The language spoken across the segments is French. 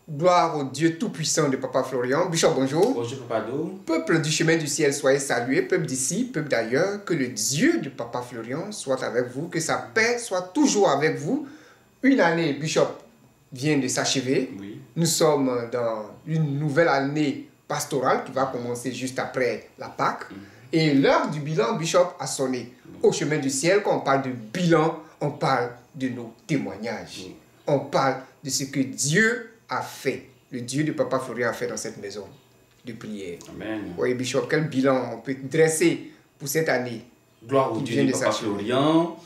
Gloire au Dieu tout-puissant de Papa Florian. Bishop, bonjour. Bonjour, Papa Do. Peuple du chemin du ciel, soyez salués. Peuple d'ici, peuple d'ailleurs. Que le Dieu de Papa Florian soit avec vous. Que sa paix soit toujours avec vous. Une année, Bishop, vient de s'achever. Oui. Nous sommes dans une nouvelle année pastorale qui va commencer juste après la Pâque. Et l'heure du bilan, Bishop, a sonné. Au chemin du ciel, quand on parle de bilan, on parle de nos témoignages. On parle de ce que Dieu a fait. Le Dieu de Papa Florian a fait dans cette maison de prière. Amen. Oui, Bishop, quel bilan on peut dresser pour cette année? Gloire au Dieu de Papa s'achever. Florian.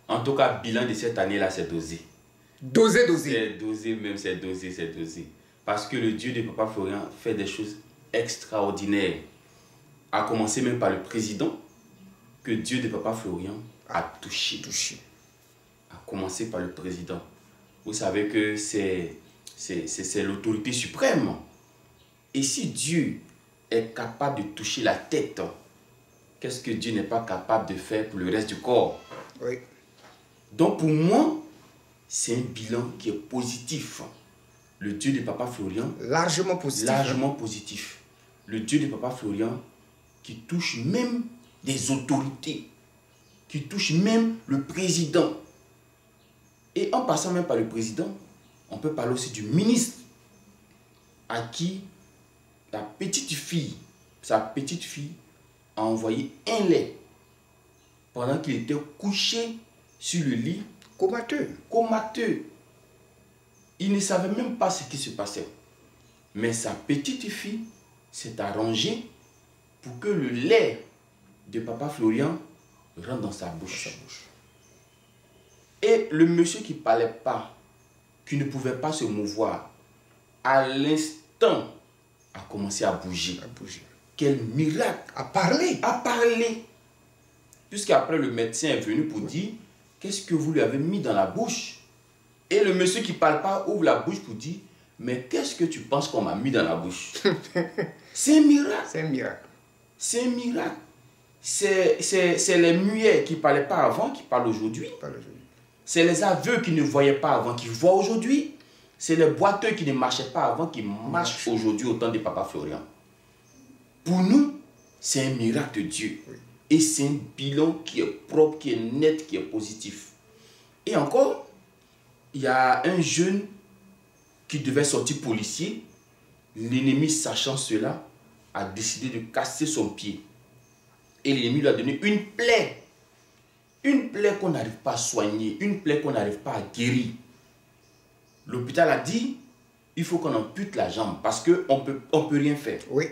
En tout cas, bilan de cette année-là, c'est dosé. Dosé. C'est dosé, même c'est dosé. Parce que le Dieu de Papa Florian fait des choses extraordinaires. À commencer même par le président que Dieu de Papa Florian a touché. À commencer par le président. Vous savez que c'est l'autorité suprême. Et si Dieu est capable de toucher la tête, qu'est-ce que Dieu n'est pas capable de faire pour le reste du corps? Oui. Donc pour moi, c'est un bilan qui est positif. Le Dieu de Papa Florian, Largement positif. largement positif. Le Dieu de Papa Florian qui touche même des autorités, qui touche même le président. Et en passant même par le président, on peut parler aussi du ministre à qui sa petite fille a envoyé un lait pendant qu'il était couché sur le lit, comateux. Il ne savait même pas ce qui se passait. Mais sa petite fille s'est arrangée pour que le lait de Papa Florian rentre dans sa bouche. Et le monsieur qui ne parlait pas, qui ne pouvait pas se mouvoir, à l'instant a commencé à bouger. Quel miracle! À parler. Puisqu'après le médecin est venu pour dire, qu'est-ce que vous lui avez mis dans la bouche? Et le monsieur qui ne parle pas ouvre la bouche pour dire, mais qu'est-ce que tu penses qu'on m'a mis dans la bouche? C'est un miracle. C'est un miracle. C'est les muets qui ne parlaient pas avant qui parlent aujourd'hui. C'est les aveugles qui ne voyaient pas avant qui voient aujourd'hui. C'est les boiteux qui ne marchaient pas avant qui marchent aujourd'hui au temps de Papa Florian. Pour nous, c'est un miracle de Dieu. Et c'est un bilan qui est propre, qui est net, qui est positif. Et encore, il y a un jeune qui devait sortir policier. L'ennemi, sachant cela, a décidé de casser son pied. Et l'ennemi lui a donné une plaie. Une plaie qu'on n'arrive pas à soigner, une plaie qu'on n'arrive pas à guérir. L'hôpital a dit, il faut qu'on ampute la jambe parce qu'on peut rien faire. Oui.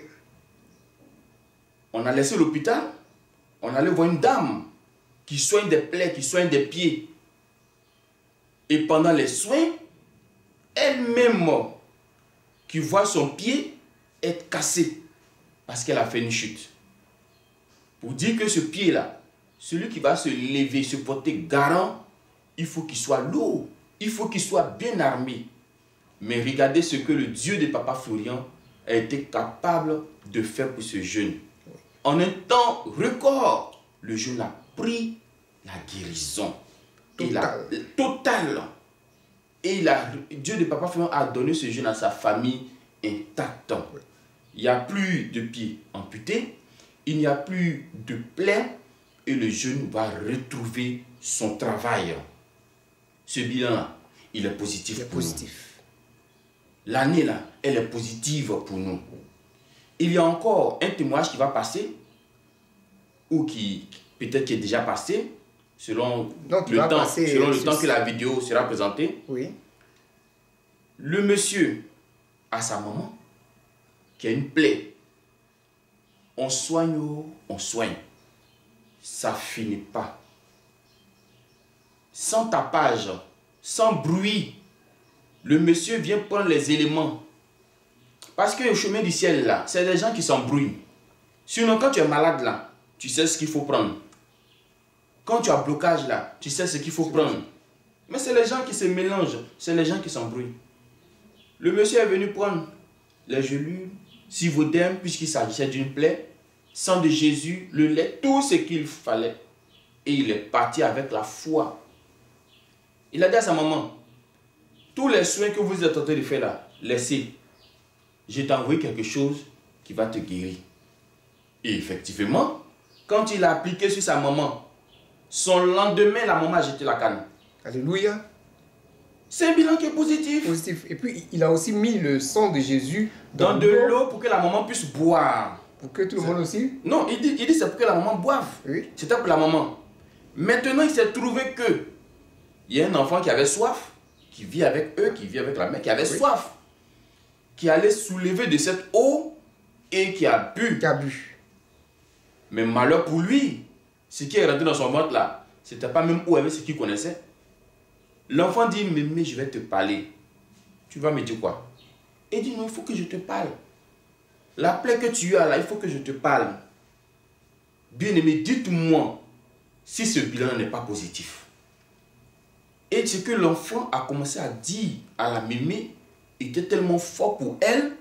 On a laissé l'hôpital, on allait voir une dame qui soigne des plaies, qui soigne des pieds. Et pendant les soins, elle-même qui voit son pied être cassé parce qu'elle a fait une chute. Pour dire que ce pied-là, celui qui va se lever, se porter garant, il faut qu'il soit lourd, il faut qu'il soit bien armé. Mais regardez ce que le Dieu de Papa Florian a été capable de faire pour ce jeune. En un temps record, le jeune a pris la guérison. Totale. Et Dieu de Papa Florian a donné ce jeune à sa famille intacte. Il n'y a plus de pieds amputés, il n'y a plus de plaies, et le jeune va retrouver son travail. Ce bilan-là, il est positif. L'année-là, elle est positive pour nous. Il y a encore un témoignage qui va passer, ou qui peut-être qui est déjà passé, selon le temps que la vidéo sera présentée. Oui. Le monsieur a sa maman qui a une plaie. On soigne. Ça finit pas. Sans tapage, sans bruit, le monsieur vient prendre les éléments. Parce que le chemin du ciel là, c'est des gens qui s'embrouillent. Sinon, quand tu es malade là, tu sais ce qu'il faut prendre. Quand tu as blocage là, tu sais ce qu'il faut prendre. Mais c'est les gens qui se mélangent, c'est les gens qui s'embrouillent. Le monsieur est venu prendre les gelures, Sivodème, puisqu'il s'agissait d'une plaie, sang de Jésus, le lait, tout ce qu'il fallait. Et il est parti avec la foi. Il a dit à sa maman, tous les soins que vous êtes en train de faire là, laissez, je t'ai envoyé quelque chose qui va te guérir. Et effectivement, quand il a appliqué sur sa maman, son lendemain, la maman a jeté la canne. Alléluia. C'est un bilan qui est positif. Positif. Et puis, il a aussi mis le sang de Jésus Dans de l'eau pour que la maman puisse boire. Pour que tout le monde aussi. Non, il dit c'est pour que la maman boive. Oui. C'était pour la maman. Maintenant, il s'est trouvé que il y a un enfant qui avait soif, qui vit avec eux, qui vit avec la mère, qui avait soif, qui allait soulever de cette eau et qui a bu. Qui a bu. Mais malheur pour lui, ce qui est rentré dans son ventre là, c'était pas même où avait ce qu'il connaissait. L'enfant dit, mais je vais te parler. Tu vas me dire quoi? Il dit, non, il faut que je te parle. La plaie que tu as là, il faut que je te parle. Bien-aimé, dites-moi si ce bilan n'est pas positif. Et ce que l'enfant a commencé à dire à la mémé était tellement fort pour elle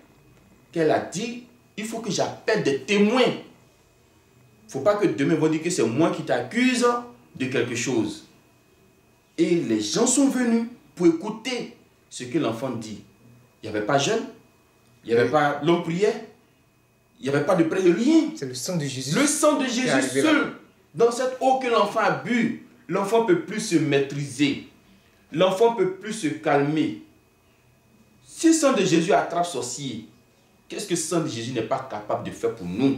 qu'elle a dit, il faut que j'appelle des témoins. Il ne faut pas que demain ils vont dire que c'est moi qui t'accuse de quelque chose. Et les gens sont venus pour écouter ce que l'enfant dit. Il n'y avait pas jeûne, il n'y avait pas longue prière, il n'y avait pas de prière, rien. C'est le sang de Jésus. Le sang de Jésus seul. Dans cette eau que l'enfant a bu, l'enfant ne peut plus se maîtriser. L'enfant ne peut plus se calmer. Si le sang de Jésus attrape sorcier, qu'est-ce que le sang de Jésus n'est pas capable de faire pour nous? Le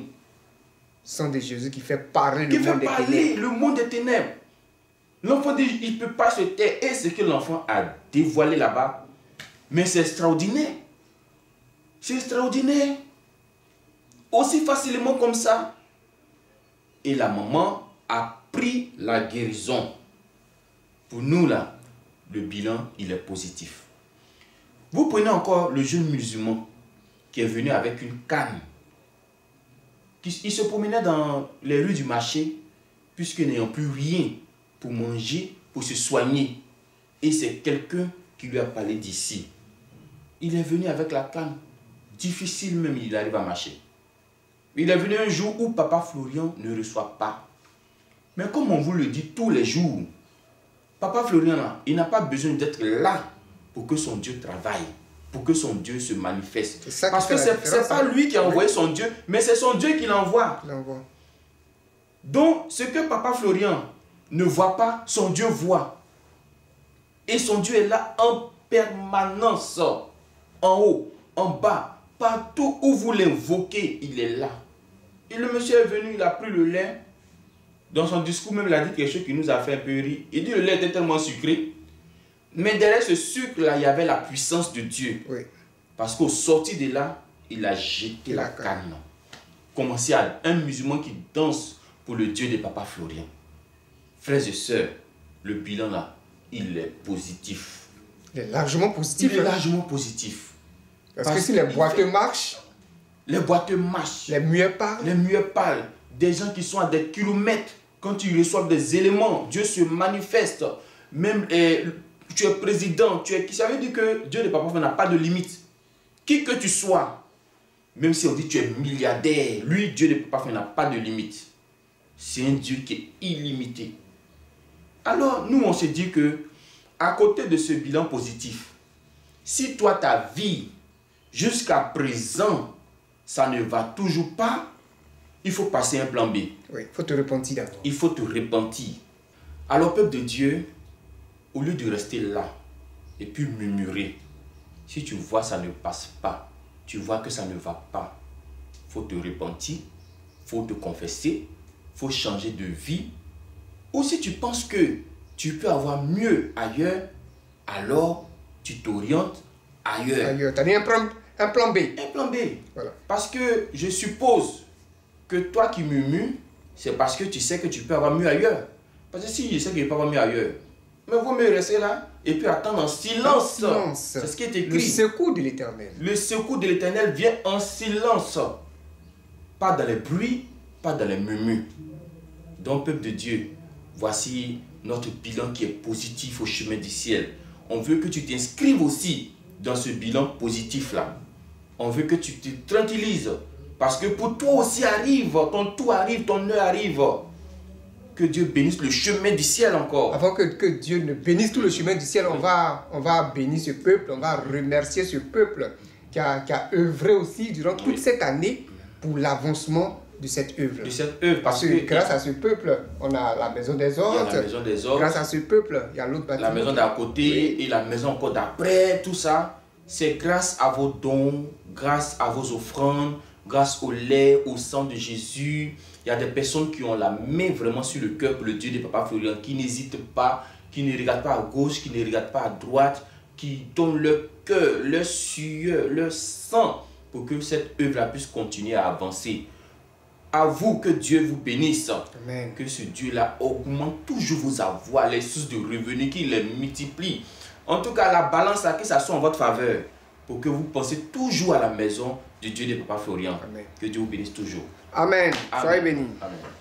sang de Jésus qui fait parler le monde des ténèbres. L'enfant dit, il ne peut pas se taire. Et ce que l'enfant a dévoilé là-bas, mais c'est extraordinaire. C'est extraordinaire. Aussi facilement comme ça. Et la maman a pris la guérison. Pour nous là, le bilan, il est positif. Vous prenez encore le jeune musulman qui est venu avec une canne. Il se promenait dans les rues du marché, puisque n'ayant plus rien pour manger, pour se soigner. Et c'est quelqu'un qui lui a parlé d'ici. Il est venu avec la canne. Difficile même, il arrive à marcher. Il est venu un jour où Papa Florian ne reçoit pas. Mais comme on vous le dit tous les jours, Papa Florian, là, il n'a pas besoin d'être là pour que son Dieu travaille, pour que son Dieu se manifeste. Parce que ce n'est pas lui qui a envoyé son Dieu, mais c'est son Dieu qui l'envoie. Donc, ce que Papa Florian ne voit pas, son Dieu voit. Et son Dieu est là en permanence, en haut, en bas, partout où vous l'invoquez, il est là. Et le monsieur est venu, il a pris le lait. Dans son discours même, il a dit quelque chose qui nous a fait un peu rire. Il dit que le lait était tellement sucré. Mais derrière ce sucre-là, il y avait la puissance de Dieu. Oui. Parce qu'au sorti de là, il a jeté la canne. Commencez à un musulman qui danse pour le Dieu de Papa Florian. Frères et sœurs, le bilan là, il est positif. Il est largement positif. Il est largement positif. Parce que si les boiteux marchent, les boiteux marchent. Les muets parlent. Les muets parlent. Des gens qui sont à des kilomètres, quand ils reçoivent des éléments, Dieu se manifeste. Même tu es président, tu es qui. Ça veut dire que Dieu de Papa Florian n'a pas de limite. Qui que tu sois, même si on dit que tu es milliardaire, lui, Dieu de Papa Florian n'a pas de limite. C'est un Dieu qui est illimité. Alors, nous, on se dit que, à côté de ce bilan positif, si toi, ta vie, jusqu'à présent, ça ne va toujours pas, il faut passer un plan B. Oui, il faut te repentir d'abord. Il faut te repentir. Alors, peuple de Dieu, au lieu de rester là et puis murmurer, si tu vois ça ne passe pas, tu vois que ça ne va pas, il faut te repentir, il faut te confesser, il faut changer de vie. Ou si tu penses que tu peux avoir mieux ailleurs, alors tu t'orientes ailleurs. Tu as dit un plan B. Un plan B. Voilà. Parce que je suppose que toi qui murmures, c'est parce que tu sais que tu peux avoir mieux ailleurs. Parce que si je sais que je peux avoir mieux ailleurs, mais vaut mieux rester là et puis attendre en silence. C'est ce qui est écrit. Le secours de l'Éternel. Le secours de l'Éternel vient en silence. Pas dans les bruits, pas dans les murmures. Donc, peuple de Dieu, voici notre bilan qui est positif au chemin du ciel. On veut que tu t'inscrives aussi dans ce bilan positif-là. On veut que tu te tranquillises. Parce que pour toi aussi arrive, ton tout arrive, ton heure arrive. que Dieu bénisse le chemin du ciel encore. Avant que Dieu ne bénisse tout le chemin du ciel, on va bénir ce peuple, on va remercier ce peuple qui a œuvré aussi durant toute cette année pour l'avancement de cette œuvre. Parce que grâce à ce peuple, on a la maison des hôtes. Grâce à ce peuple, il y a l'autre bâtiment. La maison d'à côté et la maison encore d'après, tout ça, c'est grâce à vos dons, grâce à vos offrandes, grâce au lait, au sang de Jésus. Il y a des personnes qui ont la main vraiment sur le cœur pour le Dieu de Papa Florian, qui n'hésitent pas, qui ne regardent pas à gauche, qui ne regardent pas à droite, qui donnent leur cœur, leur sueur, leur sang pour que cette œuvre-là puisse continuer à avancer. À vous, que Dieu vous bénisse. Amen. Que ce Dieu-là augmente toujours vos avoirs, les sources de revenus, qu'il les multiplie. En tout cas, la balance, là, que ça soit en votre faveur, pour que vous pensiez toujours à la maison du Dieu de Papa Florian. Amen. Que Dieu vous bénisse toujours. Amen. Soyez bénis. Amen.